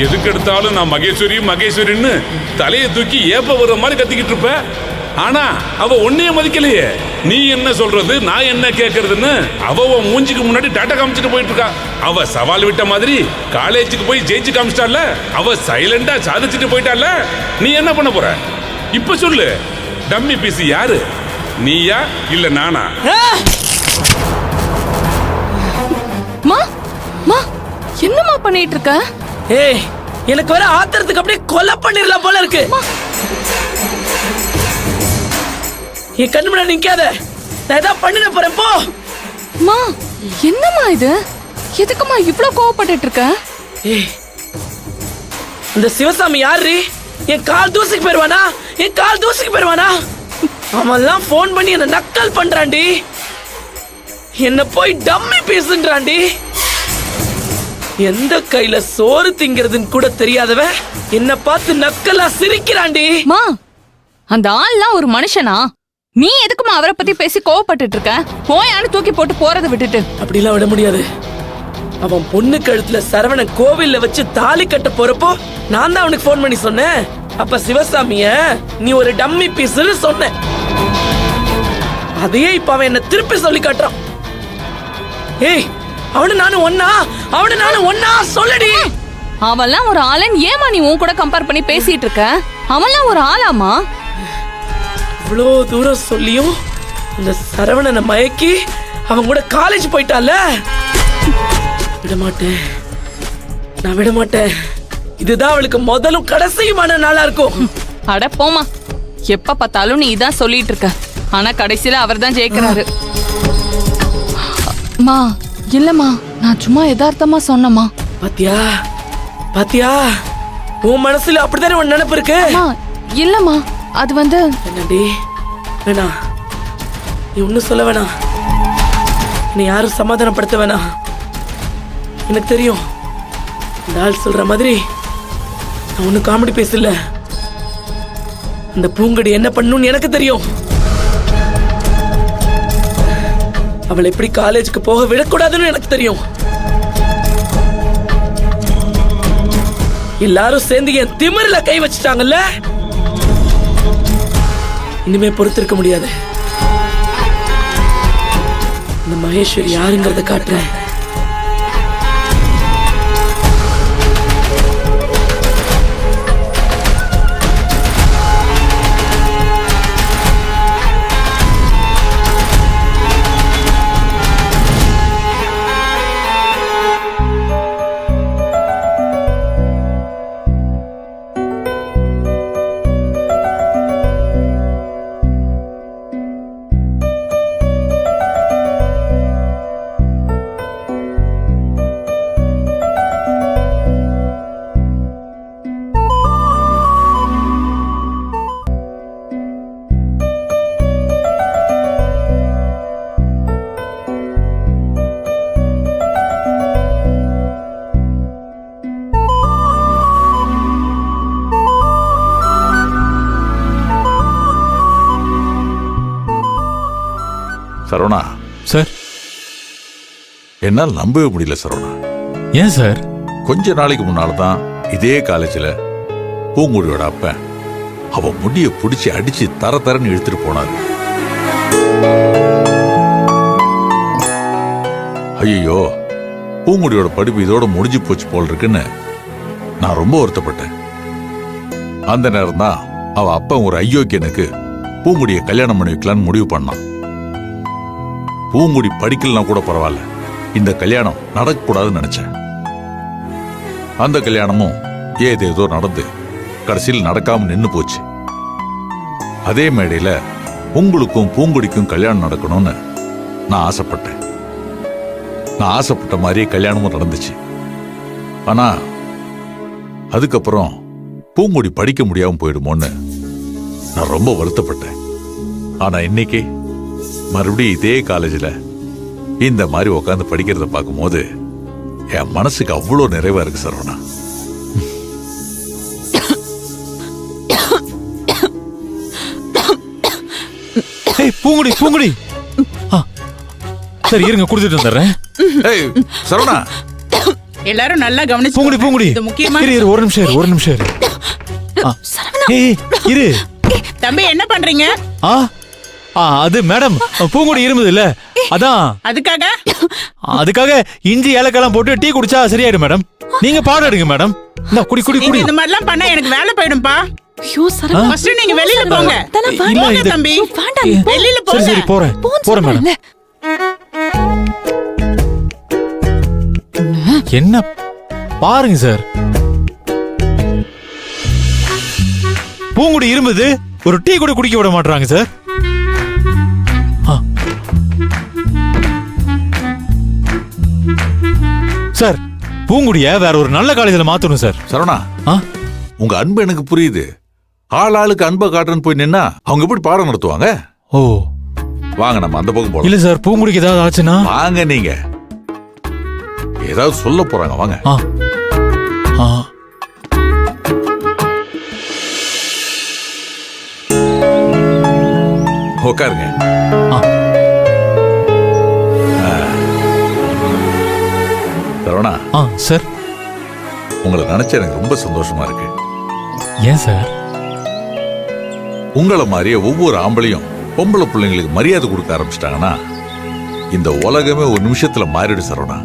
எதுக்கு எடுத்தாலும் நான் மகேஸ்வரி மகேஸ்வரின்னு தலையை தூக்கி ஏப்ப வர்ற மாதிரி கத்திக்கிட்டு இருப்ப. ஆனா அவ ஒன்னையே மதிக்கலையே. நீ என்ன சொல்றது நான் என்ன கேட்கறதுன்னு அவ உன் மூஞ்சிக்கு முன்னாடி டாட்டா காமிச்சிட்டு போயிட்டு இருக்கா. அவ சவால் விட்ட மாதிரி காலேஜுக்கு போய் ஜெயிச்சு காமிச்சிட்டால. அவ சைலண்டா சாதிச்சுட்டு போயிட்டால. நீ என்ன பண்ண போற இப்ப சொல்லு. டம்மி பீஸ் யாரு, நீயா இல்ல நானா? என்னமா பண்ணிட்டு இருக்க? ஏய், எனக்கு வர ஆத்திரத்துக்கு அப்படியே கொலை பண்ணிரலாம் போல இருக்கு. என் கண்ணு முன்னாடி நிக்காத, நான் ஏதாவது பண்ணிட போறேன் போ. மா, என்னம்மா இது? எதுக்குமா இவ்ளோ கோவப்பட்டுட்டு இருக்க? ஏய், இந்த சிவசாமி யாரு? என் கால் தூசிக்கு போயிருவானா? என் கால் தூசிக்கு போயிருவானா? அவன்லாம் போன் பண்ணி என்ன நக்கல் பண்றான்டி. என்ன போய் டம்மி பேசுன்றான்டி. எந்த கையில சோறு திங்கிறதுன்னு கூட தெரியாதவன் என்ன பார்த்து நக்கலா சிரிக்கிறான்டி. மா, அந்த ஆள்லாம் ஒரு மனுஷனா? நீ எதுக்குமா அவரை பத்தி பேசி கோவப்பட்டுட்டு இருக்க? போயான்னு தூக்கி போட்டு போறதை விட்டுட்டு. அப்படிலாம் விட முடியாது. அவன் பொண்ணு கழுத்துல சரவணன் கோவில்ல வச்சு தாலி கட்ட போறப்போ நான் தான் அவனுக்கு போன் பண்ணி சொன்னேன். அப்ப சிவசாமிய நீ ஒரு டம்மி பீஸ்னு சொன்ன. அதையே இப்ப அவன் என்ன திருப்பி சொல்லி காட்டுறான். ஏய், அவனு நானும் ஒன்னா சொல்லடி. அவன்லாம் ஒரு ஆளன் ஏமா நீ உன் கூட கம்பேர் பண்ணி பேசிட்டு இருக்க? அவன்லாம் ஒரு ஆளாமா? இவ்வளோ தூரம் சொல்லியும் இந்த சரவணனை மயக்கி அவன் கூட காலேஜ் போயிட்டால. விடமாட்டேன், நான் விடமாட்டேன். இதுதான் அவளுக்கு முதலும் கடைசியுமான நாளா இருக்கும். அட போமா, எப்ப பார்த்தாலும் நீ இதான் சொல்லிட்டு இருக்க. ஆனா கடைசியில அவர் தான் ஜெயிக்கிறாரு. மா, இல்லம்மா, நான் சும்மா யதார்த்தமா சொன்னமா. பாத்தியா உன் மனசுல அப்படித்தானே ஒரு நினைப்பு இருக்கு. இல்லம்மா, அது வந்து என்னடி வேணாம், நீ ஒன்னும் சொல்ல வேணாம். என்னை யாரும் சமாதானப்படுத்த வேணாம். எனக்கு தெரியும் இந்த ஆள் சொல்ற மாதிரி நான் ஒன்னும் காமெடி பேசல. அந்த பூங்கடி என்ன பண்ணுன்னு எனக்கு தெரியும். அவளை எப்படி காலேஜுக்கு போக விடக்கூடாதுன்னு எனக்கு தெரியும். எல்லாரும் சேர்ந்து என் திமிரில கை வச்சுட்டாங்கல்ல. இனிமே பொறுத்திருக்க முடியாது. இந்த மகேஸ்வரி யாருங்கிறத காட்டுறேன். சரவணா. சார். என்னால் நம்பவே முடியல சரவணா. ஏன் சார்? கொஞ்ச நாளைக்கு முன்னால தான் இதே காலேஜில் பூங்குடியோட அப்பன் அவ முடிய பிடிச்சி அடிச்சு தரன்னு இழுத்துட்டு போனாரு. ஐயோ, பூங்குடியோட படிப்பு இதோட முடிஞ்சு போச்சு போல் இருக்குன்னு நான் ரொம்ப வருத்தப்பட்டேன். அந்த நேரம் தான் அவ அப்பன் ஒரு ஐயோக்கியனுக்கு பூங்குடியை கல்யாணம் பண்ணி வைக்கலான்னு முடிவு பண்ணான். பூங்குடி படிக்கலனா கூட பரவாயில்ல, இந்த கல்யாணம் நடக்கக்கூடாதுன்னு நினைச்சேன். அந்த கல்யாணமும் ஏதேதோ நடந்து கடைசியில் நடக்காம நின்னு போச்சு. அதே மேடையில உங்களுக்கும் பூங்குடிக்கும் கல்யாணம் நடக்கணும்னு நான் ஆசைப்பட்டேன். நான் ஆசைப்பட்ட மாதிரியே கல்யாணமும் நடந்துச்சு. ஆனா அதுக்கப்புறம் பூங்குடி படிக்க முடியாம போயிடுமோன்னு நான் ரொம்ப வருத்தப்பட்டேன். ஆனா இன்னைக்கு மறுபடியும் இதே காலேஜில் இந்த மாதிரி உட்காந்து படிக்கிறத பார்க்கும்போது என் மனசுக்கு அவ்வளோ நிறைவா இருக்கு சரவணா. பூங்குடி பூங்குடி, சரி இருங்க, குடுத்துட்டு வந்துடுறேன். சரவணா, எல்லாரும் நல்லா கவனிச்சு பூங்குடி பூங்குடி இது முக்கியமா இரு இரு, ஒரு நிமிஷம் இரு, ஒரு நிமிஷம் இரு. ஆ. ஏய் இரு. தம்பி என்ன பண்றீங்க ஆ ஆ, அது மேடம் பூங்குடி இருமுது இல்ல அதான் அதுக்காக இஞ்சி ஏலக்காய்லாம் போட்டு டீ குடிச்சா சரியாயிடும் மேடம். நீங்க பாடம் எடுங்க மேடம். இந்த குடி குடி நீங்க குடி. இந்த மாதிரிலாம் பண்ணா எனக்கு வேலை போயிடும்பா. ஐயோ சரவணா ஃபர்ஸ்ட் நீங்க வெளியில போங்க. இல்ல, போங்க இது- தம்பி வேண்டாம், ஏ, வெளியில சரி சரி போங்க. போறேன் மேடம். என்ன பாருங்க சார், பூங்குடி இருமுது, ஒரு டீ கூட குடிக்க விட மாட்டாங்க சார். ஆ. சார் பூங்குடிய வேற ஒரு நல்ல காலேஜ்ல மாத்தணும் சார். சரவணா, ஆ? உங்க அன்பு எனக்கு புரியுது. ஆளுக்கு அன்பை காட்டுறன்னு போய் நின்னா அவங்க எப்படி பாடம் நடத்துவாங்க? ஓ வாங்க நம்ம அந்த பக்கம் போலாம். இல்ல சார், பூங்குடிக்கு ஏதாவது ஆச்சுன்னா வாங்க, நீங்க ஏதாவது சொல்ல போறாங்க, வாங்க. ஆ ஆ உட்காருங்க. ஆ. சரவணா, ஆ சார். உங்களை நினைச்ச எனக்கு ரொம்ப சந்தோஷமா இருக்கு. ஏன் சார்? உங்களை மாதிரியே ஒவ்வொரு ஆம்பளையும் பொம்பளை பிள்ளைங்களுக்கு மரியாதை கொடுக்க ஆரம்பிச்சிட்டாங்கன்னா இந்த உலகமே ஒரு நிமிஷத்துல மாறிடு சரவணா.